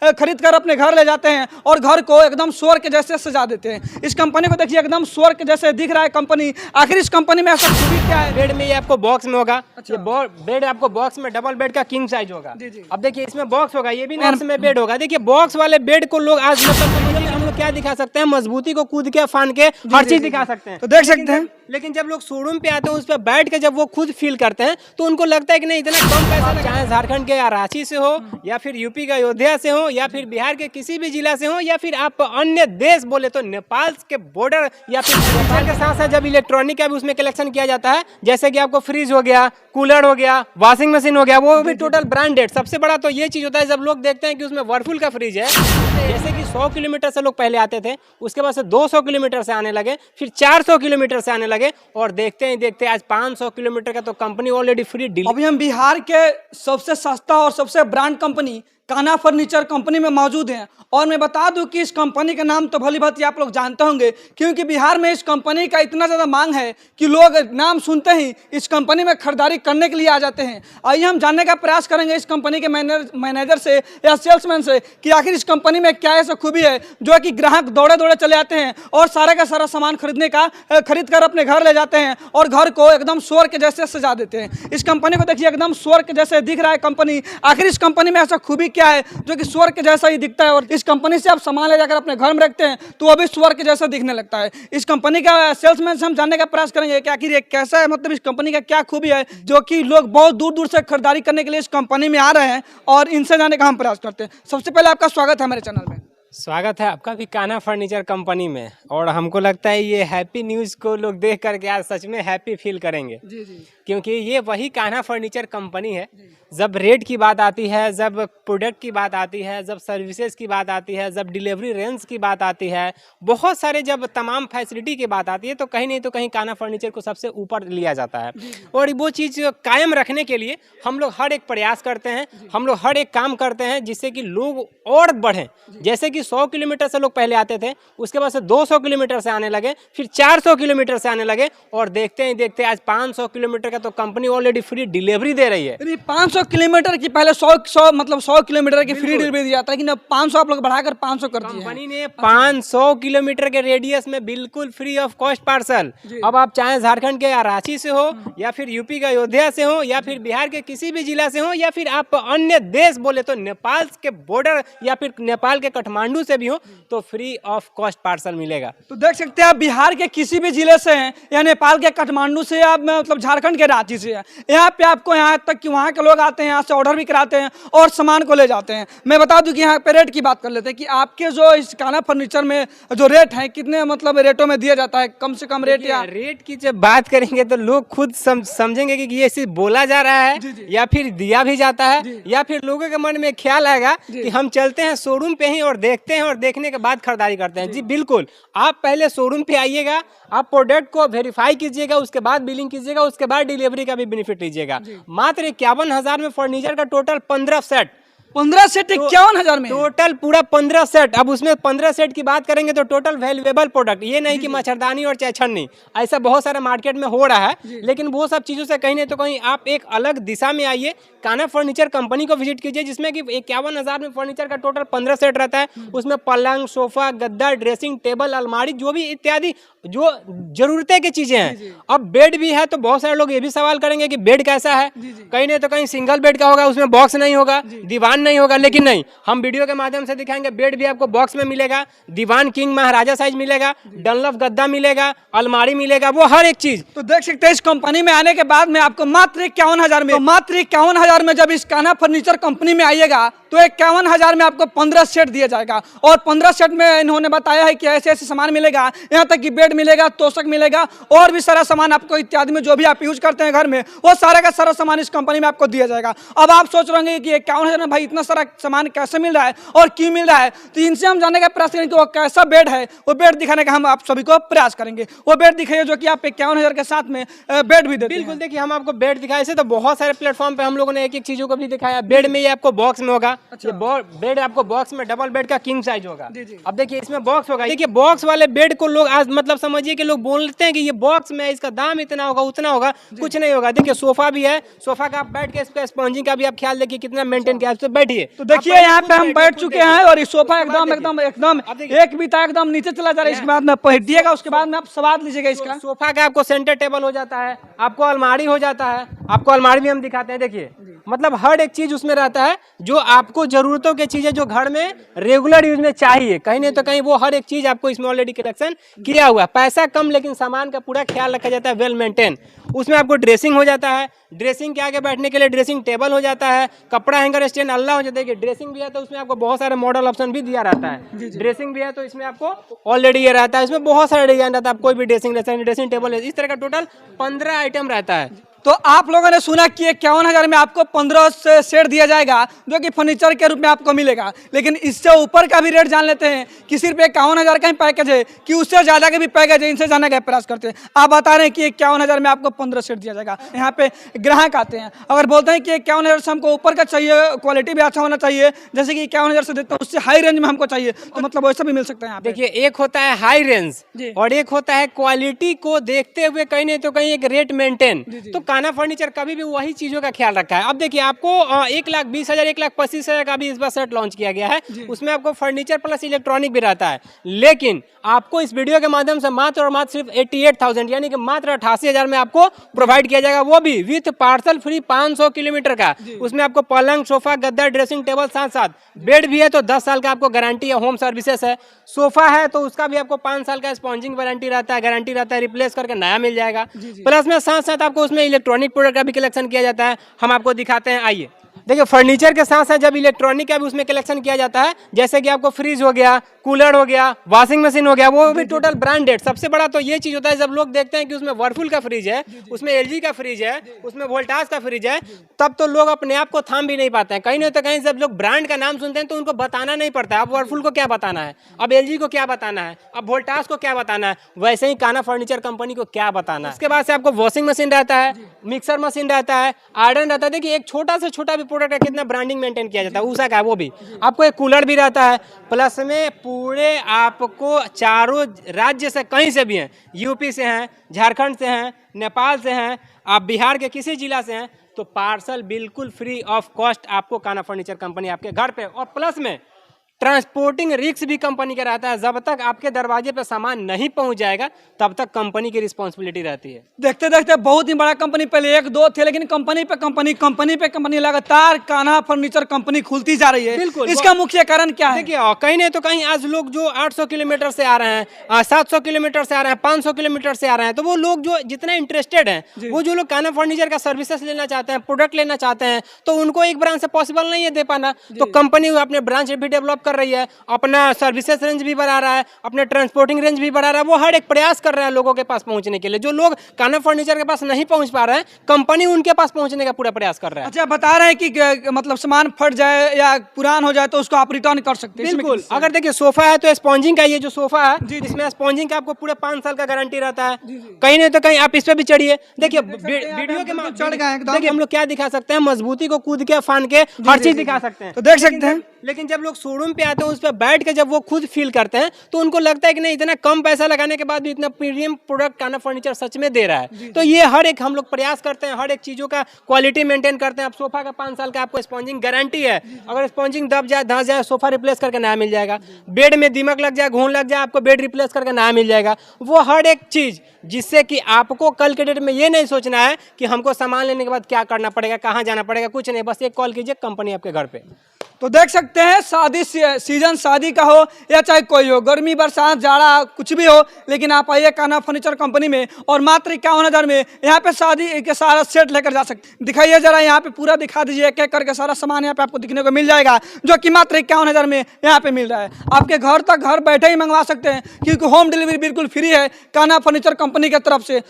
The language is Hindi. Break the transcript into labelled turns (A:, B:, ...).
A: खरीद कर अपने घर ले जाते हैं और घर को एकदम स्वर्ग के जैसे सजा देते हैं। इस कंपनी को देखिए, एकदम स्वर्ग के जैसे दिख रहा है कंपनी। आखिर इस कंपनी में ऐसा खूबी क्या है?
B: बेड में ये आपको बॉक्स में होगा।
A: अच्छा।
B: ये बेड आपको बॉक्स में डबल बेड का किंग साइज होगा।
A: जी, जी।
B: अब देखिए इसमें बॉक्स होगा, ये भी नर्स में बेड होगा। देखिए बॉक्स वाले बेड को लोग आज मतलब हम लोग क्या दिखा सकते हैं, मजबूती को कूद के फान के हर चीज दिखा सकते हैं।
A: तो देख सकते हैं,
B: लेकिन जब लोग शोरूम पे आते हैं उस पर बैठ के जब वो खुद फील करते हैं तो उनको लगता है कि नहीं इतना कम पैसा, चाहे झारखंड के या रांची से हो या फिर यूपी का अयोध्या से हो या फिर बिहार के किसी भी जिला से हो या फिर आप अन्य देश बोले तो नेपाल के बॉर्डर या फिर नेपाल के साथ साथ जब इलेक्ट्रॉनिक का भी उसमें कलेक्शन किया जाता है, जैसे कि आपको फ्रिज हो गया, कूलर हो गया, वॉशिंग मशीन हो गया, वो भी टोटल ब्रांडेड। सबसे बड़ा तो ये चीज होता है जब लोग देखते हैं कि उसमें वर्लपूल का फ्रिज है, जैसे कि 100 किलोमीटर से लोग पहले आते थे, उसके बाद से 200 किलोमीटर से आने लगे, फिर 400 किलोमीटर से आने लगे और देखते ही देखते आज 500 किलोमीटर का तो कंपनी ऑलरेडी फ्री डील।
A: अभी हम बिहार के सबसे सस्ता और सबसे brand company Kanha furniture company में मौजूद हैं। और मैं बता दूं कि इस कंपनी का नाम तो भली भांति आप लोग जानते होंगे, क्योंकि बिहार में इस कंपनी का इतना ज़्यादा मांग है कि लोग नाम सुनते ही इस कंपनी में खरीदारी करने के लिए आ जाते हैं। आइए हम जानने का प्रयास करेंगे इस कंपनी के मैनेजर से या सेल्समैन से कि आखिर इस कंपनी में क्या ऐसा खूबी है जो कि ग्राहक दौड़े दौड़े चले आते हैं और सारा का सारा सामान खरीद कर अपने घर ले जाते हैं और घर को एकदम स्वर्ग के जैसे सजा देते हैं। इस कंपनी को देखिए, एकदम स्वर्ग के जैसे दिख रहा है कंपनी। आखिर इस कंपनी में ऐसा खूबी क्या है जो कि स्वर्ग के जैसा ही दिखता है और इस कंपनी से आप सामान ले जाकर अपने घर में रखते हैं तो वो भी स्वर्ग के जैसा दिखने लगता है। इस कंपनी का सेल्समैन से हम जानने का प्रयास करेंगे कि आखिर ये कैसा है, मतलब इस कंपनी का क्या खूबी है जो कि लोग बहुत दूर दूर से खरीदारी करने के लिए इस कंपनी में आ रहे हैं, और इनसे जानने का हम प्रयास करते हैं। सबसे पहले आपका स्वागत है हमारे चैनल में।
B: स्वागत है आपका भी कान्हा फर्नीचर कंपनी में। और हमको लगता है ये हैप्पी न्यूज़ को लोग देख करके आज सच में हैप्पी फील करेंगे।
A: जी जी,
B: क्योंकि ये वही कान्हा फर्नीचर कंपनी है। जब रेट की बात आती है, जब प्रोडक्ट की बात आती है, जब सर्विसेज की बात आती है, जब डिलीवरी रेंज की बात आती है, बहुत सारे जब तमाम फैसिलिटी की बात आती है तो कहीं नहीं तो कहीं कान्हा फर्नीचर को सबसे ऊपर लिया जाता है। और वो चीज़ कायम रखने के लिए हम लोग हर एक प्रयास करते हैं, हम लोग हर एक काम करते हैं जिससे कि लोग और बढ़ें। जैसे कि 100 किलोमीटर से लोग पहले आते थे, उसके बाद से 200 किलोमीटर से आने लगे, फिर 400 किलोमीटर से आने लगे और देखते ही देखते आज 500 किलोमीटर का तो कंपनी ऑलरेडी फ्री डिलीवरी दे रही है।
A: 500 किलोमीटर की पहले 100 किलोमीटर की फ्री डिलीवरी दी जाता है, लेकिन अब 500 आप लोग बढ़ाकर 500 कर दिए हैं।
B: कंपनी ने 500 किलोमीटर के रेडियस में बिल्कुल फ्री ऑफ कॉस्ट पार्सल। अब आप चाहे झारखंड के या रांची से हो या फिर यूपी का अयोध्या से हो या फिर बिहार के किसी भी जिला से हो या फिर आप अन्य देश बोले तो नेपाल के बॉर्डर या फिर नेपाल के काठमांडू से भी हो तो फ्री ऑफ कॉस्ट पार्सल मिलेगा।
A: तो देख सकते हैं आप बिहार के किसी भी जिले से हैं या नेपाल के काठमांडू से या मतलब झारखंड के रांची से हैं, यहाँ पे आपको यहाँ तक कि वहाँ के लोग आते हैं, यहाँ से ऑर्डर भी कराते हैं और सामान को ले जाते हैं। मैं बता दूं कि यहाँ पे रेट की बात कर लेते हैं कि आपके जो इस कान्हा फर्नीचर में जो रेट है कितने मतलब रेटों में दिया जाता है, कम से कम रेट या
B: रेट की जब बात करेंगे तो लोग खुद समझेंगे कि ये सिर्फ बोला जा रहा है या फिर दिया भी जाता है या फिर लोगों के मन में ख्याल आएगा कि हम चलते हैं शोरूम पे ही और देखते हैं और देखने के बाद खरीदारी करते हैं। जी बिल्कुल, आप पहले शोरूम पे आइएगा, आप प्रोडक्ट को वेरीफाई कीजिएगा, उसके बाद बिलिंग कीजिएगा, उसके बाद डिलीवरी का भी बेनिफिट लीजिएगा। मात्र 51,000 में फर्नीचर का टोटल 15 सेट
A: 51,000 में
B: टोटल पूरा 15 सेट। अब उसमें 15 सेट की बात करेंगे तो टोटल वैल्यूएबल प्रोडक्ट, ये नहीं कि मच्छरदानी और चाहे छन्नी, ऐसा बहुत सारा मार्केट में हो रहा है, लेकिन वो सब चीज़ों से कहीं नहीं तो कहीं आप एक अलग दिशा में आइए, कान्हा फर्नीचर कंपनी को विजिट कीजिए, जिसमें कि 51,000 में फर्नीचर का टोटल 15 सेट रहता है। उसमें पलंग, सोफा, गद्दा, ड्रेसिंग टेबल, अलमारी, जो भी इत्यादि जो जरूरतें की चीजें हैं। अब बेड भी है तो बहुत सारे लोग ये भी सवाल करेंगे कि बेड कैसा है, कहीं नहीं तो कहीं सिंगल बेड का होगा, उसमें बॉक्स नहीं होगा, दीवान नहीं होगा, लेकिन नहीं, हम वीडियो के माध्यम से दिखाएंगे बेड भी आपको बॉक्स में मिलेगा, दीवान किंग महाराजा साइज मिलेगा, डनलफ गद्दा मिलेगा, अलमारी मिलेगा, वो हर एक चीज।
A: तो देख सकते हैं इस कंपनी में आने के बाद में आपको मात्र 51,000 में, मात्र 51,000 में जब इस कान्हा फर्नीचर कंपनी में आइएगा तो 51,000 में आपको 15 सेट दिया जाएगा। और 15 सेट में इन्होंने बताया है कि ऐसे ऐसे सामान मिलेगा, यहाँ तक कि बेड मिलेगा, तोशक मिलेगा और भी सारा सामान आपको इत्यादि में जो भी आप यूज करते हैं घर में, वो सारा का सारा सामान इस कंपनी में आपको दिया जाएगा। अब आप सोच रहे होंगे कि 51,000 में भाई इतना सारा सामान कैसे मिल रहा है और क्यों मिल रहा है, तो इनसे हम जानने का प्रयास करेंगे कि वो कैसा बेड है, वो बेड दिखाने का हम आप सभी को प्रयास करेंगे। वो बेड दिखाइए जो कि आप 51,000 के साथ में बेड भी देते हैं।
B: बिल्कुल, देखिए हम आपको बेड दिखाए, ऐसे तो बहुत सारे प्लेटफॉर्म पे हम लोगों ने एक एक चीजों को भी दिखाया। बेड में ये आपको बॉक्स में होगा, ये बेड आपको बॉक्स में डबल बेड का किंग साइज होगा।
A: जी, जी।
B: अब देखिए इसमें बॉक्स होगा। देखिए बॉक्स वाले बेड को लोग आज मतलब समझिए कि लोग बोलते हैं कि ये बॉक्स में इसका दाम इतना होगा उतना होगा, कुछ नहीं होगा। देखिए सोफा भी है, सोफा का आप बैठ के इसका स्पॉन्जिंग का भी आप ख्याल देखिए कितना मेंटेन किया है। तो बैठिए,
A: तो देखिए यहाँ पे हम बैठ चुके हैं और ये सोफा एकदम एकदम एकदम एक बीता एकदम नीचे चला जा रहा है। इसके बाद में आप पलटिएगा, उसके बाद में आप स्वाद लीजिएगा इसका।
B: सोफा का आपको सेंटर टेबल हो जाता है, आपको अलमारी हो जाता है, आपको अलमारी भी हम दिखाते हैं। देखिए मतलब हर एक चीज उसमें रहता है जो आपको जरूरतों की चीजें जो घर में रेगुलर यूज में चाहिए, कहीं नहीं तो कहीं वो हर एक चीज आपको इसमें ऑलरेडी कलेक्शन किया हुआ है। पैसा कम लेकिन सामान का पूरा ख्याल रखा जाता है, वेल मेंटेन। उसमें आपको ड्रेसिंग हो जाता है, ड्रेसिंग के आगे बैठने के लिए ड्रेसिंग टेबल हो जाता है, कपड़ा हैंगर स्टैंड अल्लाह हो जाता है। ड्रेसिंग भी है तो उसमें आपको बहुत सारे मॉडल ऑप्शन भी दिया रहता है। ड्रेसिंग भी है तो इसमें आपको ऑलरेडी ये रहता है, इसमें बहुत सारे डिजाइन रहता है। आप कोई भी ड्रेसिंग टेबल है, इस तरह का टोटल 15 आइटम रहता है।
A: तो आप लोगों ने सुना कि 51,000 में आपको 15 से सेट दिया जाएगा जो कि फर्नीचर के रूप में आपको मिलेगा, लेकिन इससे ऊपर का भी रेट जान लेते हैं कि सिर्फ 51,000 का ही पैकेज है कि उससे ज़्यादा के भी पैकेज है, इनसे जाने का प्रयास करते हैं। आप बता रहे हैं कि 51,000 में आपको 15 सेट दिया जाएगा। यहाँ पे ग्राहक आते हैं, अगर बोलते हैं कि 51,000 से हमको ऊपर का चाहिए, क्वालिटी भी अच्छा होना चाहिए, जैसे कि 51,000 से देते हैं उससे हाई रेंज में हमको चाहिए, तो मतलब वैसा भी मिल सकता है यहाँ पे।
B: देखिए एक होता है हाई रेंज और एक होता है क्वालिटी को देखते हुए कहीं नहीं तो कहीं एक रेट मेंटेन। तो काना फर्नीचर कभी भी वही चीजों का ख्याल रखा है। अब देखिए आपको 1,20,000 1,25,000 का भी इस बार सेट लॉन्च किया गया है, उसमें आपको फर्नीचर प्लस इलेक्ट्रॉनिक भी रहता है। लेकिन आपको इस वीडियो के माध्यम से मात्र और मात्र सिर्फ 88,000 यानी कि मात्र 88,000 में आपको प्रोवाइड किया जाएगा, वो भी विथ पार्सल फ्री 500 किलोमीटर का। उसमें आपको पलंग, सोफा, गद्दा, ड्रेसिंग टेबल, साथ साथ बेड भी है तो 10 साल का आपको गारंटी है, होम सर्विसेज है। सोफा है तो उसका भी आपको 5 साल का स्पॉन्जिंग गारंटी रहता है, रिप्लेस करके नया मिल जाएगा। प्लस में साथ साथ आपको उसमें इलेक्ट्रॉनिक प्रोडक्ट का भी कलेक्शन किया जाता है, हम आपको दिखाते हैं, आइए। देखिए फर्नीचर के साथ साथ जब इलेक्ट्रॉनिक का भी उसमें कलेक्शन किया जाता है, जैसे कि आपको फ्रिज हो गया, कूलर हो गया, वॉशिंग मशीन हो गया, वो भी टोटल ब्रांडेड। सबसे बड़ा तो ये चीज होता है जब लोग देखते हैं कि उसमें वर्लपूल का फ्रिज है, उसमें एलजी का फ्रिज है, उसमें वोल्टास का फ्रिज है, तब तो लोग अपने आप को थाम भी नहीं पाते हैं। कहीं नहीं तो कहीं जब लोग ब्रांड का नाम सुनते हैं तो उनको बताना नहीं पड़ता है, अब वर्लपूल को क्या बताना है, अब एलजी को क्या बताना है, अब वोल्टास को क्या बताना है, वैसे ही काना फर्नीचर कंपनी को क्या बताना है। उसके बाद से आपको वॉशिंग मशीन रहता है, मिक्सर मशीन रहता है, आयरन रहता है। देखिए एक छोटा से छोटा भी प्रोडक्ट है, कितना ब्रांडिंग मेंटेन किया जाता है, उषा का है वो भी। आपको एक कूलर भी रहता है, प्लस में पूरे आपको चारों राज्य से कहीं से भी हैं, यूपी से हैं, झारखंड से हैं, नेपाल से हैं, आप बिहार के किसी जिला से हैं, तो पार्सल बिल्कुल फ्री ऑफ कॉस्ट आपको काना फर्नीचर कंपनी आपके घर पे। और प्लस में ट्रांसपोर्टिंग रिस्क भी कंपनी का रहता है, जब तक आपके दरवाजे पे सामान नहीं पहुंच जाएगा तब तक कंपनी की रिस्पॉन्सिबिलिटी रहती है।
A: देखते देखते बहुत ही बड़ा कंपनी, पहले 1-2 थे, लेकिन कंपनी पे कंपनी लगातार कान्हा फर्नीचर कंपनी खुलती जा रही है।
B: बिल्कुल।
A: इसका मुख्य कारण क्या है?
B: देखिए कहीं नहीं तो कहीं आज लोग जो 800 किलोमीटर से आ रहे हैं, 700 किलोमीटर से आ रहे हैं, 500 किलोमीटर से आ रहे हैं, तो वो लोग जो जितना इंटरेस्टेड हैं, वो जो लोग कान्हा फर्नीचर का सर्विसेज लेना चाहते हैं, प्रोडक्ट लेना चाहते हैं, तो उनको एक ब्रांच से पॉसिबल नहीं है दे पाना। तो कंपनी अपने ब्रांच भी डेवलप कर रही है, अपना सर्विसेज रेंज भी बढ़ा रहा है, अपने ट्रांसपोर्टिंग रेंज भी बढ़ा रहा है, वो हर एक प्रयास कर रहा है लोगों के पास पहुंचने के लिए। जो लोग कान्हा फर्नीचर के पास नहीं पहुंच पा रहे हैं, कंपनी उनके पास पहुंचने का पूरा प्रयास कर रहा है।
A: अच्छा, बता रहे हैं कि मतलब सामान फट जाए या पुरान हो जाए तो उसको आप रिटर्न कर सकते हैं।
B: बिल्कुल। अगर देखिए सोफा है तो स्पॉन्जिंग का, ये जो सोफा है इसमें स्पॉन्जिंग का आपको पूरे 5 साल का गारंटी रहता है। कहीं नहीं तो कहीं आप इस पे भी चढ़िए। देखिए वीडियो के माध्यम
A: चढ़ गए एकदम।
B: देखिए हम लोग क्या दिखा सकते हैं, मजबूती को कूद के फान के हर चीज दिखा सकते हैं,
A: तो देख सकते हैं।
B: लेकिन जब लोग शोरूम पे आते हैं उस पर बैठ के जब वो खुद फील करते हैं तो उनको लगता है कि नहीं, इतना कम पैसा लगाने के बाद भी इतना प्रीमियम प्रोडक्ट कान्हा फर्नीचर सच में दे रहा है। तो ये हर एक हम लोग प्रयास करते हैं, हर एक चीजों का क्वालिटी मेंटेन करते हैं। अब सोफा का 5 साल का आपको स्पॉन्जिंग गारंटी है, अगर स्पॉन्जिंग दब जाए, धंस जाए, सोफा रिप्लेस करके नया मिल जाएगा। बेड में दीमक लग जाए, घून लग जाए, आपको बेड रिप्लेस करके नया मिल जाएगा। वो हर एक चीज जिससे कि आपको कल के डेट में ये नहीं सोचना है कि हमको सामान लेने के बाद क्या करना पड़ेगा, कहाँ जाना पड़ेगा, कुछ नहीं, बस एक कॉल कीजिए, कंपनी आपके घर पे।
A: तो देख सकते हैं, शादी सीजन शादी का हो या चाहे कोई हो, गर्मी बरसात जाड़ा कुछ भी हो, लेकिन आप आइए कान्हा फर्नीचर कंपनी में और मात्र 51,000 में यहाँ पे शादी के सारा सेट लेकर जा सकते। दिखाइए जरा, यहाँ पे पूरा दिखा दीजिए, एक एक करके सारा सामान यहाँ पे आपको दिखने को मिल जाएगा, जो कि मात्र 51,000 में यहाँ पे मिल रहा है। आपके घर तक घर बैठे ही मंगवा सकते हैं, क्योंकि होम डिलीवरी बिल्कुल फ्री है कान्हा फर्नीचर कंपनी की तरफ से।